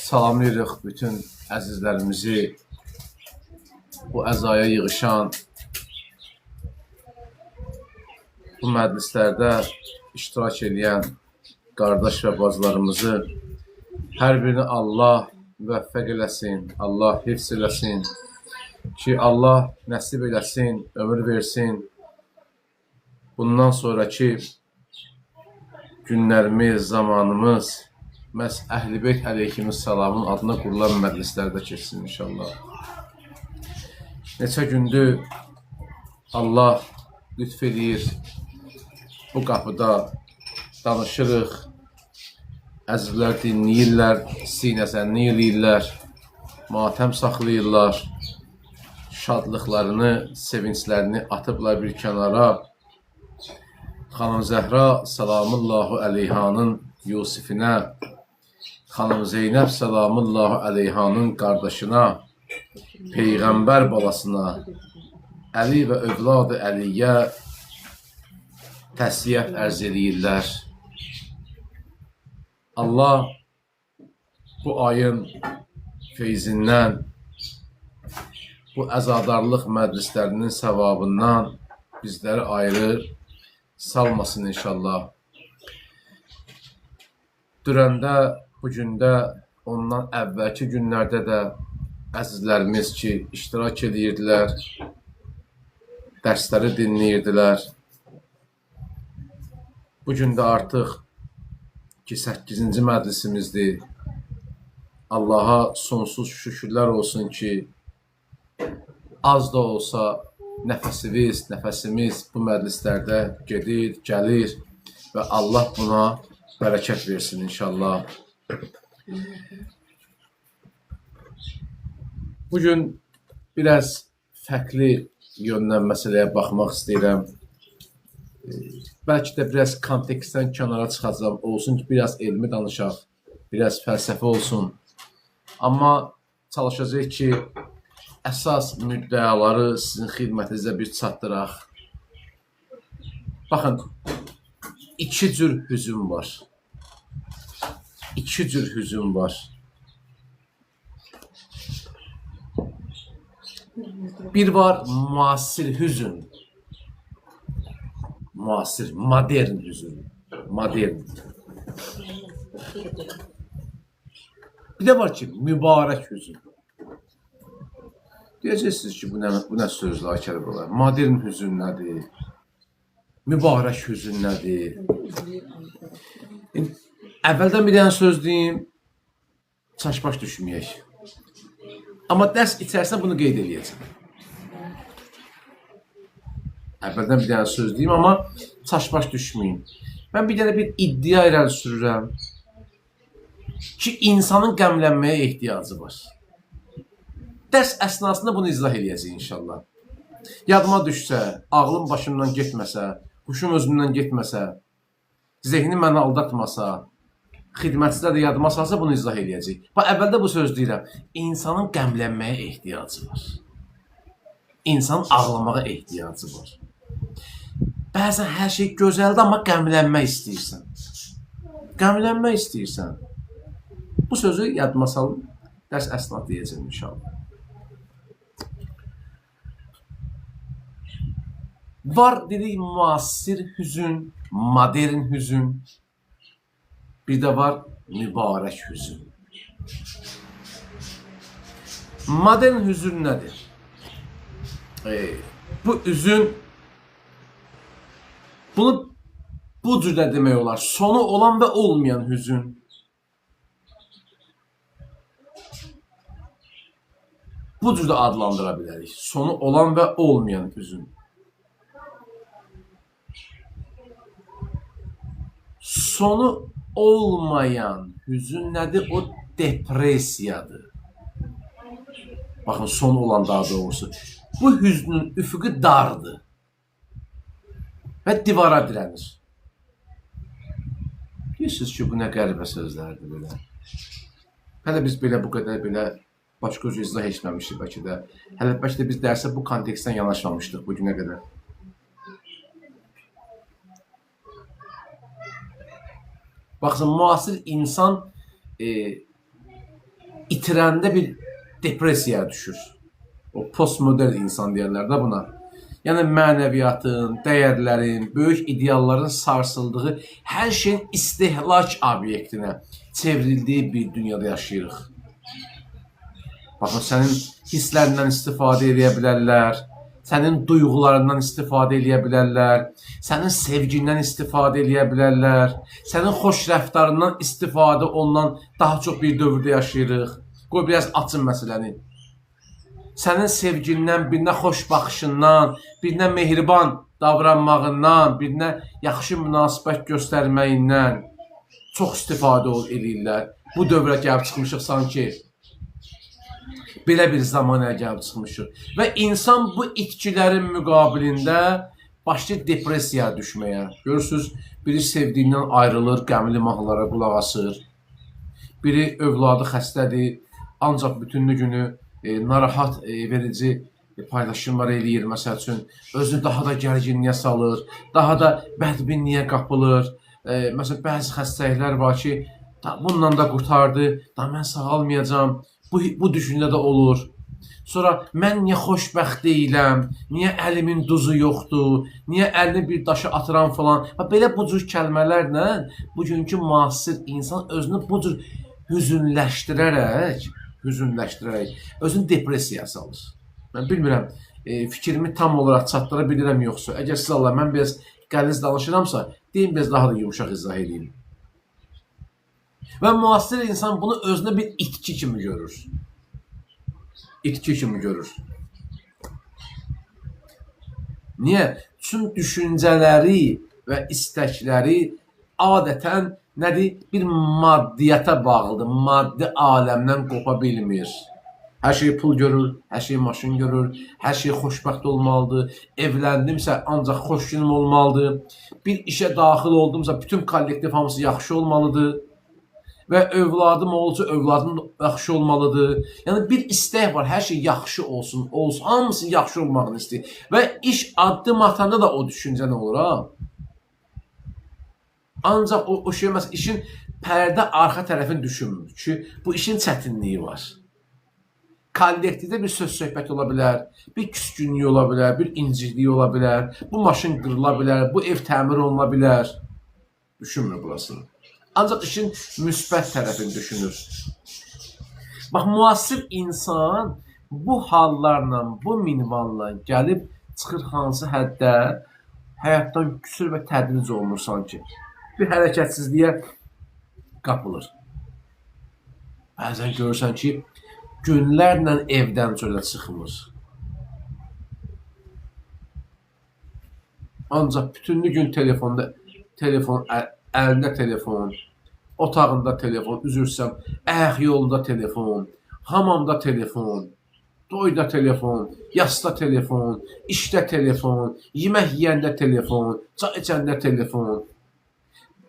Salamlayırıq bütün əzizlərimizi, bu əzaya yığışan, bu məclislərdə iştirak edən qardaş və bacılarımızı hər birini Allah müvəffəq eləsin, Allah hifz eləsin ki, Allah nəsib eləsin, ömür versin. Bundan sonraki günlərimiz, zamanımız məhz Əhl-i Beyt əleyhissalamın adına qurulan məclislərdə keçsin inşallah. Neçə gündür Allah lütf edir, bu qapıda danışırıq, əzizlər dinləyirlər, sinəzənli eləyirlər, matəm saxlayırlar, şadlıqlarını, sevinclərini atıblar bir kənara. Xanım Zəhra salamullahu əleyhanın Yusifinə, Xanım Zeynəb salamullahu əleyhanın qardaşına, Peyğəmbər balasına, Əli və övladı Əliyə təsliyyət ərz edirlər. Allah bu ayın feyzindən, bu əzadarlıq məclislərinin savabından bizləri ayrı salmasın inşallah. Dürəndə, bugündə, ondan əvvəlki günlərdə də əzizlərimiz ki, iştirak edirdilər, dərsləri dinləyirdilər. Bugün də artıq ki, 8-ci məclisimizdir. Allaha sonsuz şükürlər olsun ki, az da olsa nəfəsimiz bu məclislərdə gedir, gəlir və Allah buna bərəkət versin inşallah. Bugün biraz fərqli yöndən məsələyə baxmaq istəyirəm. Bəlkə də biraz kontekstdən kənara çıxacağım, olsun ki, biraz elmi danışaq, biraz fəlsəfi olsun. Amma çalışacaq ki, əsas müddəaları sizin xidmətinizə bir çatdıraq. Baxın, iki cür hüzün var. İki cür hüzün var. Bir var müasir hüzün. Müasir, modern hüzün. Modern. Bir de var ki, mübarək hüzün. Deyəcəksiniz ki, bu nə sözlər kəlib olar? Modern hüzün nədir? Mübarək hüzün nədir? Əvvəldən bir dənə söz deyim, çaşbaş düşməyək. Amma dərs içərisində bunu qeyd edəcəm. Əvvəldən bir dənə söz deyim, amma çaşbaş düşməyin. Mən bir dənə bir iddia irəli sürürəm ki, insanın qəmlənməyə ehtiyacı var. Dərs əsnasında bunu izah edəcəyik inşallah. Yadıma düşsə, ağlım başımdan getməsə, huşum özümdən getməsə, zehni məni aldatmasa, xidmətçilər də yadıma salsa bunu izah edəcəyik. Əvvəldə bu söz deyirəm, insanın qəmlənməyə ehtiyacı var. İnsanın ağlamağa ehtiyacı var. Bəzən hər şey gözəldir, amma qəmlənmək istəyirsən. Qəmlənmək istəyirsən. Bu sözü yadıma salın, dərs əsnasında deyəcəm inşallah. Var dedik müasir hüzün, modern hüzün, bir də var mübarək hüzün. Modern hüzün nədir? Bu hüzün, bunu bu cürdə demək olar, sonu olan və olmayan hüzün. Bu cürdə adlandıra bilərik, sonu olan və olmayan hüzün. Sonu olmayan hüzün nədir? O depresiyadır. Baxın, sonu olan daha doğrusu. Bu hüznün üfüqü dardır və divara dirənir. Deyirsiniz ki, bu nə qəribə sözlərdir belə. Hələ biz belə bu qədər belə başqa cür izah etməmişdik bəlkə də. Hələ bəlkə də biz dərsə bu kontekstdən yanaşmamışdıq bu günə qədər. Baxın, müasir insan itirəndə bir depressiyaya düşür. O postmodern insan deyirlər də buna. Yəni mənəviyyatın, dəyərlərin, böyük idealların sarsıldığı, hər şeyin istehlak obyektinə çevrildiyi bir dünyada yaşayırıq. Baxın, sənin hisslərindən istifadə edə bilərlər, sənin duyğularından istifadə edə bilərlər, sənin sevgindən istifadə edə bilərlər, sənin xoş rəftarından istifadə olunan daha çox bir dövrdə yaşayırıq. Qoy biraz açın məsələni. Sənin sevgindən, birinə xoş baxışından, birinə mehriban davranmağından, birinə yaxşı münasibət göstərməyindən çox istifadə edirlər. Bu dövrə gəlib çıxmışıq sanki. Belə bir zamana gəlib çıxmışıq. Və insan bu itkilərin müqabilində başlayır depressiyaya düşməyə. Görürsünüz, biri sevdiyindən ayrılır, qəmli mahnılara qulaq asır. Biri övladı xəstədir, ancaq bütünlü günü narahat verici paylaşımlar eləyir, məsəl üçün, özünü daha da gərginliyə salır, daha da bədbinliyə qapılır. Məsələn, bəzi xəstəliklər var ki, bununla da qurtardı, mən sağalmayacam, bu düşüncə də olur. Sonra, mən niyə xoşbəxt deyiləm, niyə əlimin duzu yoxdur, niyə əlini bir daşa atıram falan. Belə bu cür kəlmələrlə bugünkü müasir insan özünü bu cür hüzünləşdirərək özünü depressiyaya salır. Mən bilmirəm, fikrimi tam olaraq çatdıra bilirəm yoxsa. Əgər siz Allah, mən biraz qəliz danışıramsa, deyin biraz daha da yumuşaq izah edeyim. Və müasir insan bunu özünə bir itki kimi görür. İtki kimi görür. Niyə? Tüm düşüncələri və istəkləri adətən nədir? Bir maddiyyata bağlıdır. Maddi aləmdən qopa bilmir. Hər şey pul görür, hər şey maşın görür, hər şey xoşbəxt olmalıdır. Evləndimsə ancaq xoş günüm olmalıdır. Bir işə daxil oldumsa bütün kollektiv hamısı yaxşı olmalıdır. Və övladım olsa övladım yaxşı olmalıdır. Yəni bir istək var, hər şey yaxşı olsun, hamısı yaxşı olmağını istəyir. Və iş addım atanda da o düşüncə nə olur ha? Ancaq o şey, məsələn, işin pərdə arxa tərəfini düşünmür ki, bu işin çətinliyi var. Kollektivdə bir söz söhbət ola bilər, bir küskünlük ola bilər, bir inciklik ola bilər, bu maşın qırıla bilər, bu ev təmir oluna bilər. Düşünmür burasını. Ancaq işin müsbət tərəfini düşünür. Bax, müasir insan bu hallarla, bu minvalla gəlib çıxır hansı həddə həyatdan küsür və tədric olunur sanki. Bir hərəkətsizliyə qapılır. Bəzən görürsən ki, günlərlə evdən çölə çıxmır. Ancaq bütünlü gün telefon, əlində telefon, otağında telefon, üzürsəm, ayaq yolunda telefon, hamamda telefon, toyda telefon, yasda telefon, işdə telefon, yemək yeyəndə telefon, çay içəndə telefon.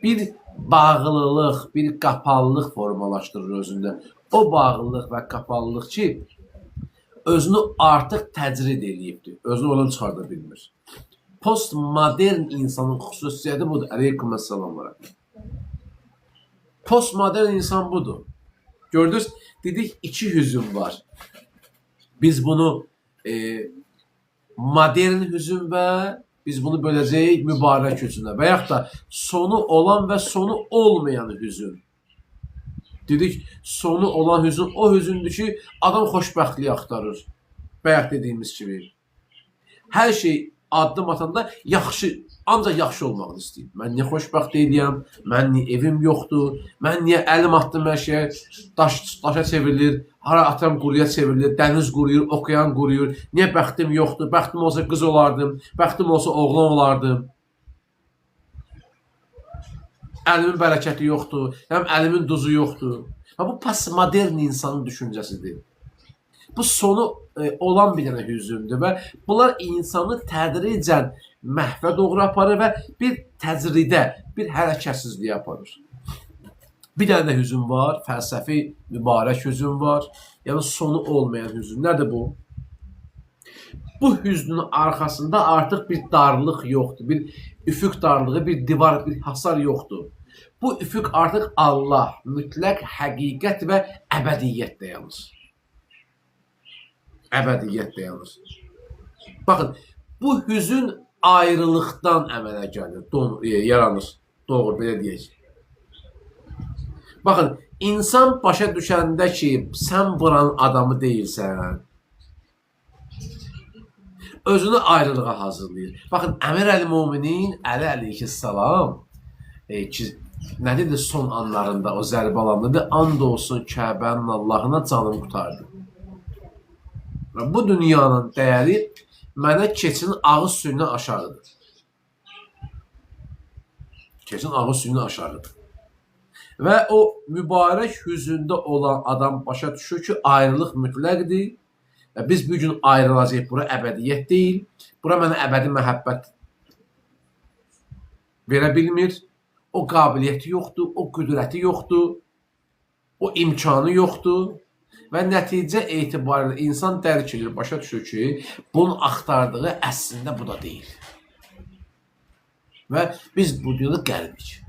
Bir bağlılıq, bir qapalılıq formalaşdırır özündə. O bağlılıq və qapalılıq ki, özünü artıq təcrid eləyibdir. Özünü oradan çıxarda bilmir. Postmodern insanın xüsusiyyəti budur. Aleyküm əssalamlara. Postmodern insan budur. Gördünüz, dedik iki hüzün var. Biz bunu modern hüzün və biz bunu böləcəyik mübarək hüzünə və yaxud da sonu olan və sonu olmayan hüzün. Dedik, sonu olan hüzün o hüzündür ki, adam xoşbəxtliyi axtarır. Bayaq dediyimiz kimi. Hər şey addım atanda yaxşı, ancaq yaxşı olmağını istəyir. Mən niyə xoşbəxt deyiləm, mən niyə evim yoxdur, mən niyə əlim atdım hər şeyə, daşa çevrilir, hara atam quruya çevrilir, dəniz quruyur, okean quruyur, niyə bəxtim yoxdur, bəxtim olsa qız olardım, bəxtim olsa oğlan olardım. Əlimin bərəkəti yoxdur, həm əlimin duzu yoxdur. Bu postmodern insanın düşüncəsidir. Bu sonu olan bir dənə hüzündür və bunlar insanı tədricən məhvə doğru aparır və bir təcridə, bir hərəkətsizliyə aparır. Bir dənə hüzün var, fəlsəfi, mübarək hüzün var, yəni sonu olmayan hüzün. Nədir bu? Bu hüznün arxasında artıq bir darlıq yoxdur, bir üfüq darlığı, bir divar, bir hasar yoxdur. Bu üfüq artıq Allah, mütləq həqiqət və əbədiyyət dayanır. Əbədiyyət dayanır. Baxın, bu hüzün ayrılıqdan əmələ gəlir, yaranır. Doğru, belə deyək. Baxın, insan başa düşəndə ki, sən buranın adamı deyilsən, özünü ayrılığa hazırlayır. Baxın, Əmir Əl-Müminin Əli əleyhissalam ki, nə dedi son anlarında o zərbə alanında? And olsun Kəbənin Allahına canım qutardı. Bu dünyanın dəyəri mənə keçin ağız suyundan aşağıdır. Keçin ağız suyundan aşağıdır. Və o mübarək hüzündə olan adam başa düşür ki, ayrılıq mütləqdir. Biz bugün ayrılacaq, bura əbədiyyət deyil. Bura mənə əbədi məhəbbət verə bilmir. O qabiliyyəti yoxdur, o qüdrəti yoxdur, o imkanı yoxdur. Və nəticə etibarilə insan dərk edir, başa düşür ki, bunun axtardığı əslində bu da deyil. Və biz bu dünyada qərbik.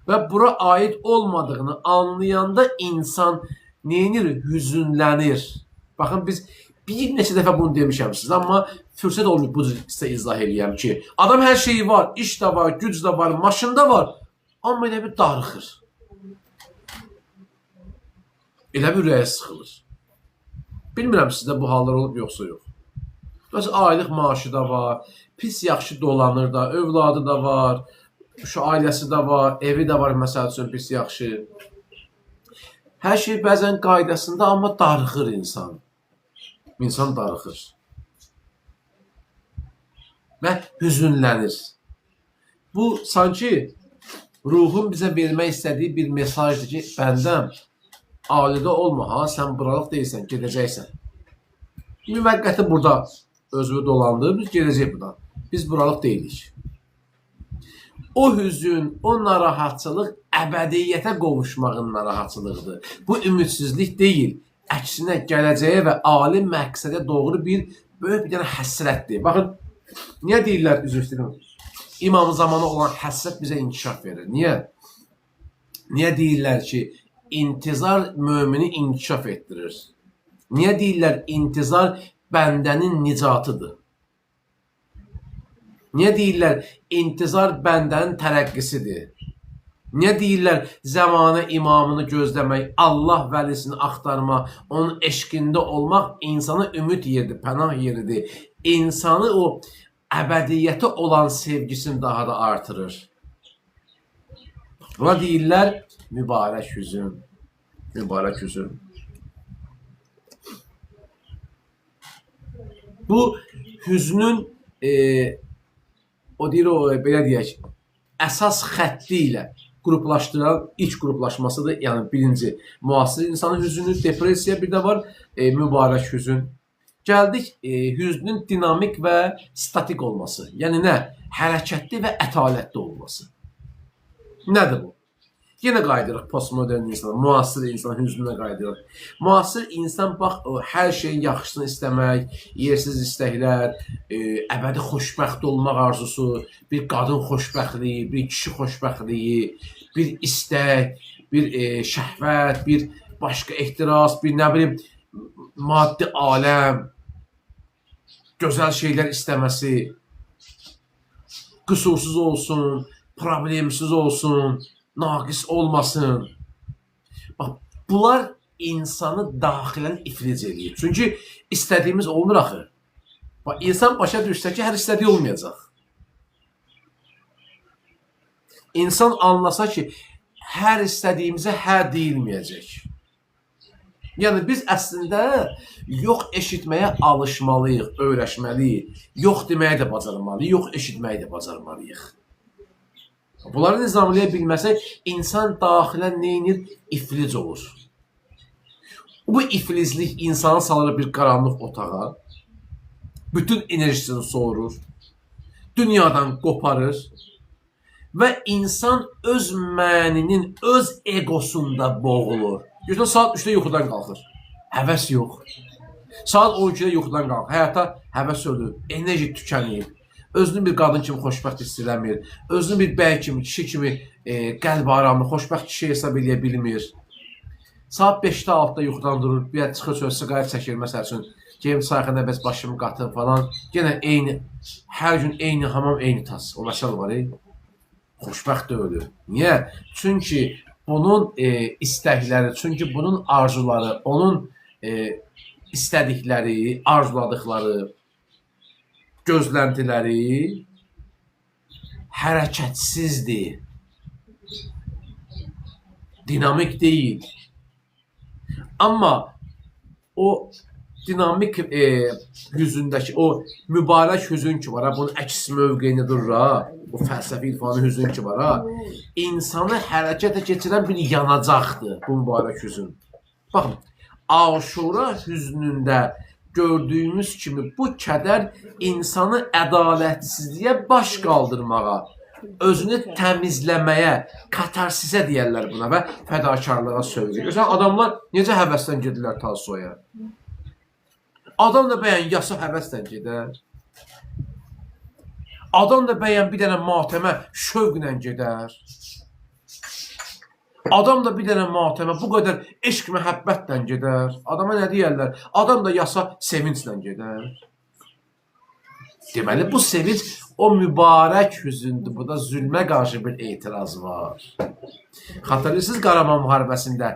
Və bura aid olmadığını anlayanda insan neyinir? Hüzünlənir. Baxın, biz bir neçə dəfə bunu demişəm sizə, amma fürsət olmuyor bu sizə izah edəyəm ki, adam hər şeyi var, iş də var, güc də var, maşın da var, amma elə bir darıxır. Elə bir ürəyə sıxılır. Bilmirəm sizdə bu hallar olub yoxsa yox. Mesela aylıq maaşı da var, pis yaxşı dolanır da, övladı da var, şu ailəsi də var, evi də var, məsəl üçün pis yaxşı. Hər şey bəzən qaydasında, amma darıxır insan. İnsan darıxır. Və hüzünlənir. Bu, sanki ruhun bizə vermək istədiyi bir mesajdır ki, bəndəm, alidə olma, ha, sən buralıq deyilsən, gedəcəksən. Müvəqqəti burada özünü dolandır, biz gedəcək buradan. Biz buralıq deyilik. O hüzün, o narahatçılıq əbədiyyətə qovuşmağın narahatçılıqdır. Bu ümidsizlik deyil. Əksinə gələcəyə və ali məqsədə doğru bir böyük bir dənə həsrətdir. Baxın, niyə deyirlər, üzr istəyirəm, İmam zamanı olan həsrət bizə inkişaf verir. Niyə? Niyə deyirlər ki, intizar mümini inkişaf etdirir? Niyə deyirlər, intizar bəndənin nicatıdır? Niyə deyirlər, intizar bəndənin tərəqqisidir? Niyə deyirlər, zəmanə imamını gözləmək, Allah vəlisini axtarmaq, onun eşqində olmaq insana ümid yeridir, pənah yeridir. İnsanı o əbədiyyətə olan sevgisini daha da artırır. Buna deyirlər, mübarək hüzün. Mübarək hüzün. Bu hüznün o deyir, belə deyək, əsas xətti ilə qruplaşdıran ilk qruplaşmasıdır. Yəni birinci müasir insanın hüzünü, depressiya, bir də var mübarək hüzün. Gəldik hüznün dinamik və statik olması. Yəni nə? Hərəkətli və ətalətli olması. Nədir bu? Yenə qayıdırıq postmodern insana, müasir insan hüznünə qayıdırıq. Müasir insan, bax, hər şeyin yaxşısını istəmək, yersiz istəklər, əbədi xoşbəxt olmaq arzusu, bir qadın xoşbəxtliyi, bir kişi xoşbəxtliyi, bir istək, bir şəhvət, bir başqa ehtiras, bir nə bilim, maddi aləm, gözəl şeylər istəməsi, qüsursuz olsun, problemsiz olsun, naqis olmasın. Bax, bunlar insanı daxilən iflic edir. Çünki istədiyimiz olmur axı. Bax, insan başa düşsə ki, hər istədiyi olmayacaq. İnsan anlasa ki, hər istədiyimizə hə deyilməyəcək. Yəni, biz əslində yox eşitməyə alışmalıyıq, öyrəşməliyik. Yox deməyə də bacarmalıyıq, yox eşitməyə də bacarmalıyıq. Bunları nizamlaya bilməsək, insan daxilən neyinir? İflic olur. Bu ifliclik insanı salır bir qaranlıq otağa, bütün enerjisini soğurur, dünyadan qoparır və insan öz məninin, öz egosunda boğulur. Gözlə, saat 3-də yuxudan qalxır. Həvəs yox. Saat 12-də yuxudan qalxır. Həyata həvəs ölür, enerji tükənir. özünü bir qadın kimi xoşbəxt hiss eləmir, özünü bir bəy kimi, kişi kimi qəlb aramlı, xoşbəxt kişi hesab edə bilmir. Saat 5-də 6-da yuxudan durur, bir çıxır söz siqaret çəkir, məsəl üçün, geyim sayxana bəs başımı qatır falan. Yenə eyni, hər gün eyni hamam, eyni tas. O məsəl var, xoşbəxt deyil. Niyə? Çünki bunun istəkləri, çünki bunun arzuları, onun istədikləri, arzuladıkları, gözləntiləri hərəkətsizdir, dinamik deyil. Amma o dinamik hüzündəki, o mübarək hüzün ki var, bunun əks mövqeyini durur, bu fəlsəfi irfanı hüzün ki var, insanı hərəkətə keçirən bir yanacaqdır bu mübarək hüzün. Baxın, Aşura hüznündə gördüyümüz kimi bu kədər insanı ədalətsizliyə baş qaldırmağa, özünü təmizləməyə, katarsizə deyərlər buna və fədakarlığa söyləyir. Görürsən, adamlar necə həvəsdən gedirlər Tolstoya? Adam da bəyən yasa həvəsdən gedər. Adam da bəyən bir dənə matəmə şövqlə gedər. Adam da bir dənə matəmə bu qədər eşq məhəbbətlə gedər. Adama nə deyərlər? Adam da yasa sevinclə gedər. Deməli, bu sevinç o mübarək hüzündür. Bu da zülmə qarşı bir etiraz var. Xatırlayırsınız, Qaraman müharibəsində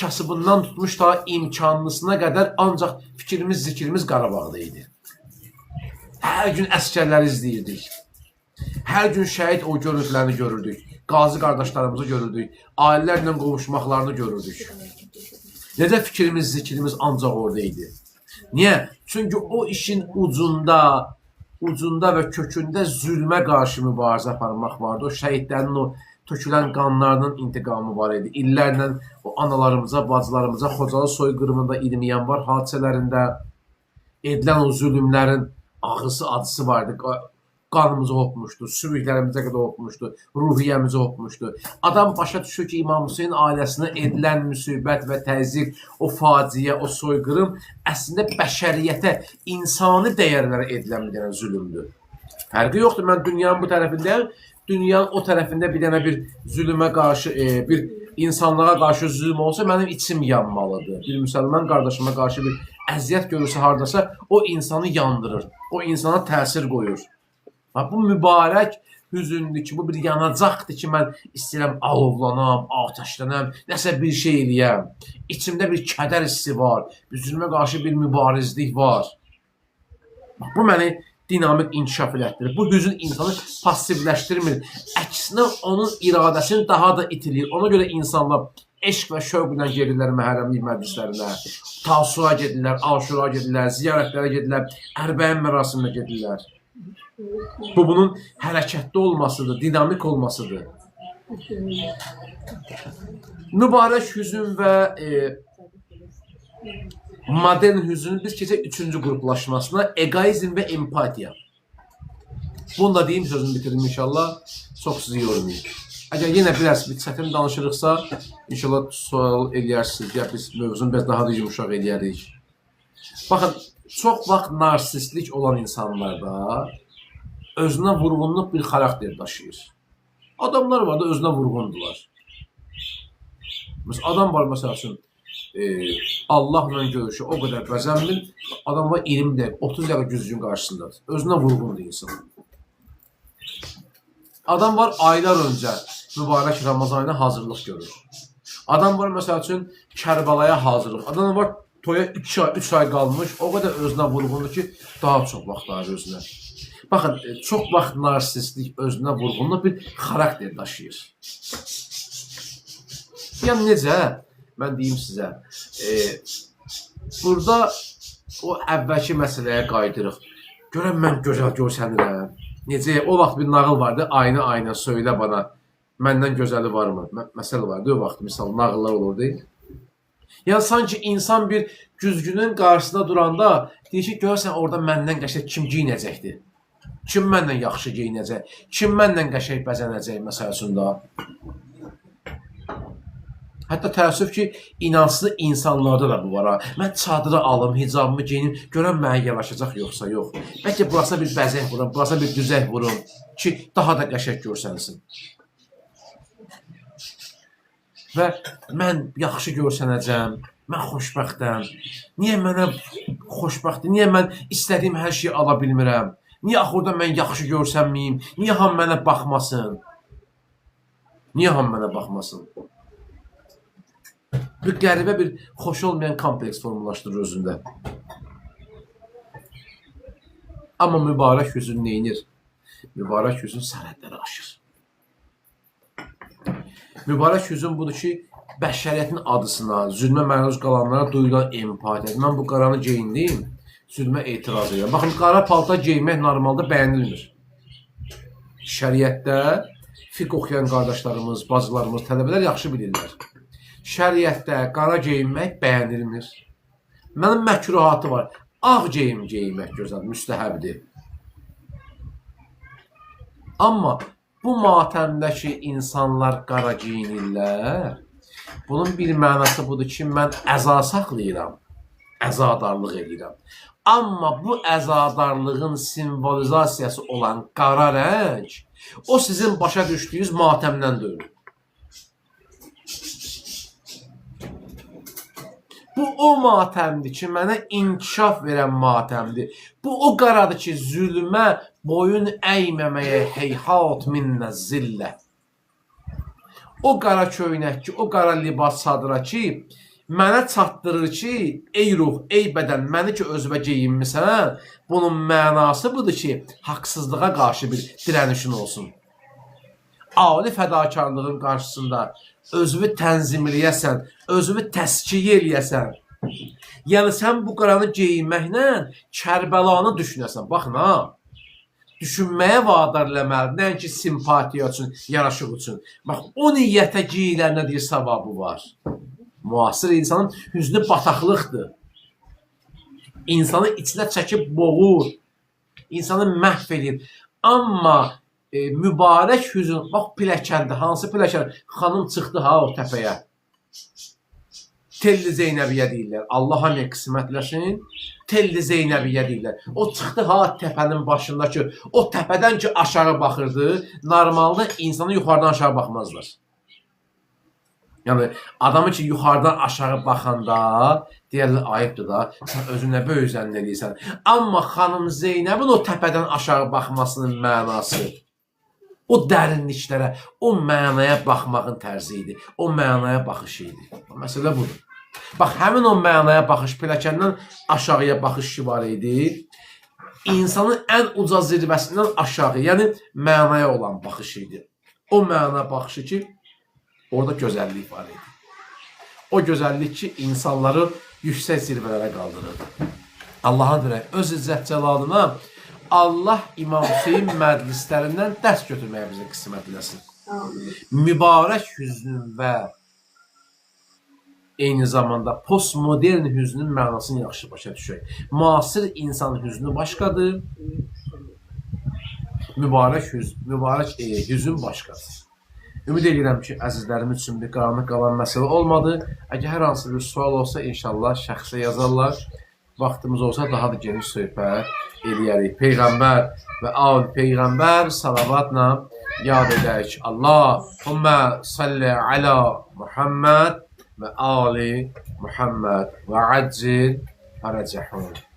kasıbından tutmuş da imkanlısına qədər ancaq fikrimiz, zikrimiz Qarabağda idi. Hər gün əskərləri izləyirdik. Hər gün şəhid o görüntülərini görürdük. Qazi qardaşlarımızı görürdük. Ailələrlə qovuşmaqlarını görürdük. Necə fikrimiz, zikrimiz ancaq orada idi. Niyə? Çünki o işin ucunda və kökündə zülmə qarşı mübarizə aparmaq vardı. O şəhidlərin o tökülən qanlarının intiqamı var idi. İllərlə o analarımıza, bacılarımıza Xocalı soyqırımında 20 yanvar hadisələrində edilən o zülümlərin ağrısı, acısı vardı. Qanımızı hopmuşdu, sümüklərimizə qədər hopmuşdu, ruhiyyəmizi hopmuşdu. Adam başa düşür ki, İmam Hüseyin ailəsinə edilən müsibət və təzyiq, o faciə, o soyqırım əslində bəşəriyyətə, insani dəyərlərə edilən bir dənə zülümdür. Fərqi yoxdur, mən dünyanın bu tərəfindəyəm, dünyanın o tərəfində bir dənə bir zülümə qarşı, bir insanlığa qarşı zülüm olsa, mənim içim yanmalıdır. Bir müsəlman qardaşıma qarşı bir əziyyət görürsə haradasa, o insanı yandırır, o insana təsir qoyur. Bu mübarək hüzündür ki, bu bir yanacaqdır ki, mən istəyirəm alovlanam, ateşlənəm, nəsə bir şey eləyəm. İçimdə bir kədər hissi var, zülmə qarşı bir mübarizlik var. Bu məni dinamik inkişaf elətdirir. Bu hüzün insanı passivləşdirmir. Əksinə onun iradəsini daha da itilir. Ona görə insanlar eşq və şövqlə gedirlər məhərrəmlik məclislərinə, Tasuğa gedirlər, Aşura gedirlər, ziyarətlərə gedirlər, Ərbəyin mərasiminə gedirlər. Bu, bunun hərəkətli olmasıdır, dinamik olmasıdır. Mübarək hüzün və modern hüzün biz keçək 3-cü qruplaşmasına, egoizm və empatiya. Bunu da deyim, sözünü bitirim inşallah, çox sizi yormayayım. Əgər yenə biraz bir çətin danışırıqsa, inşallah sual eləyərsiniz, ya biz mövzunu biraz daha da yumuşaq eləyərik. Baxın, çox vaxt narsistlik olan insanlarda özünə vurğunluq bir xarakter daşıyır. Adamlar var da özünə vurğundular. Mesela adam var məsəl üçün, Allahla görüşü o qədər bəzənmir, adam var 20 dəqiq, 30 dəqiq güzgün qarşısındadır. Özünə vurğundur insan. Adam var aylar öncə mübarək Ramazanına hazırlıq görür. Adam var məsəl üçün Kərbalaya hazırlıq. Adam var toya 3 ay qalmış, o qədər özünə vurğundur ki, daha çox vaxt ayırır özünə. Baxın, çox vaxt narsistlik özünə vurğunluq bir xarakter daşıyır. Yəni necə? Mən deyim sizə. Burada o əvvəlki məsələyə qaydırıq. Görəm mən gözəl görsənirəm. Necə? O vaxt bir nağıl vardı. Ayna söylə bana. Məndən gözəli varmı? Məsələ vardı o vaxt. Misal, nağıllar olurdu. Yəni sanki insan bir güzgünün qarşısında duranda deyir ki, görürsən orada məndən qəşəng kim giyinəcəkdir? Kim məndən yaxşı giyinəcək? Kim məndən qəşəng bəzənəcək məsəl üçün da? Hətta təəssüf ki, inançlı insanlarda da bu var ha. Mən çadırı alım, hicabımı geyinim, görən mənə yavaşacaq yoxsa yox. Bəlkə burasına bir bəzək vurum, burasına bir düzək vurum ki, daha da qəşəng görsənsin. Və mən yaxşı görsənəcəm, mən xoşbəxtəm. Niyə mənə xoşbəxtdir? Niyə mən istədiyim hər şeyi ala bilmirəm? Niyə axırda mən yaxşı görsənməyim? Niyə hamı mənə baxmasın? Niyə hamı mənə baxmasın? Bir qəribə bir xoş olmayan kompleks formulaşdırır özündə. Amma mübarək yüzün neynir? Mübarək yüzün sərhədləri aşır. Mübarək yüzün budur ki, bəşəriyyətin adısına, zülmə məruz qalanlara duyulan empatiya. Mən bu qaranı geyindim, zülmə etiraz edirəm. Baxın, qara paltar geyinmək normalda bəyənilmir. Şəriətdə fiqh oxuyan qardaşlarımız, bacılarımız, tələbələr yaxşı bilirlər. Şəriətdə qara geyinmək bəyənilmir. Mənim məkruhatı var. Ağ geyinmək gözəl, müstəhəbdir. Amma bu matəmdəki insanlar qara geyinirlər. Bunun bir mənası budur ki, mən əza saxlayıram, əzadarlıq edirəm. Amma bu əzadarlığın simvolizasiyası olan qara rəng, o sizin başa düşdüyünüz matəmdən deyil. Bu o matəmdir ki, mənə inkişaf verən matəmdir. Bu o qaradır ki, zülmə boyun əyməməyə heyhat minnə zillə. O qara köynək ki, o qara libas çadıra ki, mənə çatdırır ki, ey ruh, ey bədən, məni ki özümə geyinmisən, bunun mənası budur ki, haqsızlığa qarşı bir dirənişin olsun. Ali fədakarlığın qarşısında özünü tənzimləyəsən, özünü təskiyə eləyəsən. Yəni, sən bu qaranı geyinməklə Kərbəlanı düşünəsən. Baxın, ha, düşünməyə vadar eləməli, nəinki simpatiya üçün, yaraşıq üçün. Bax, o niyyətə giyiləndə deyir, savabı var. Müasir insanın hüznü bataqlıqdır. İnsanı içinə çəkib boğur, insanı məhv edir. Amma mübarək hüzün, bax, piləkəndə, hansı piləkəndə, xanım çıxdı ha o təpəyə. Telli Zeynəbiyyə deyirlər. Allah hamıya qismətləsin. Telli Zeynəbiyyə deyirlər. O çıxdı ha təpənin başındakı, o təpədən ki aşağı baxırdı, normalda insanı yuxarıdan aşağı baxmazlar. Yəni, adamı ki yuxarıdan aşağı baxanda, deyərlər, ayıbdır da, sən özünə böyük zənn edirsən. Amma xanım Zeynəbin o təpədən aşağı baxmasının mənası, o dərinliklərə, o mənaya baxmağın tərzi idi, o mənaya baxışı idi. Məsələ budur. Bax, həmin o mənaya baxış, piləkəndən aşağıya baxış ki var idi, insanın ən uca zirvəsindən aşağı, yəni mənaya olan baxış idi. O məna baxışı ki, orada gözəllik var idi. O gözəllik ki, insanları yüksək zirvələrə qaldırırdı. Allah'a deyək, öz izzət cəlalına Allah İmam Hüseyin məclislərindən dərs götürməyə bizə qismət eləsin. Mübarək hüznün və eyni zamanda postmodern hüznün mənasını yaxşı başa düşək. Müasir insan hüznü başqadır, mübarək hüzün başqadır. Ümid edirəm ki, əzizlərimiz üçün bir qaranlıq qalan məsələ olmadı. Əgər hər hansı bir sual olsa, inşallah şəxsə yazarlar. Vaxtımız olsa daha da geniş söhbət eləyərik. Peyğəmbər və al-Peyğəmbər salavatla yad edək. Allahümmə salli alə Muhammed və ali Muhammed və accil fərəcəhun.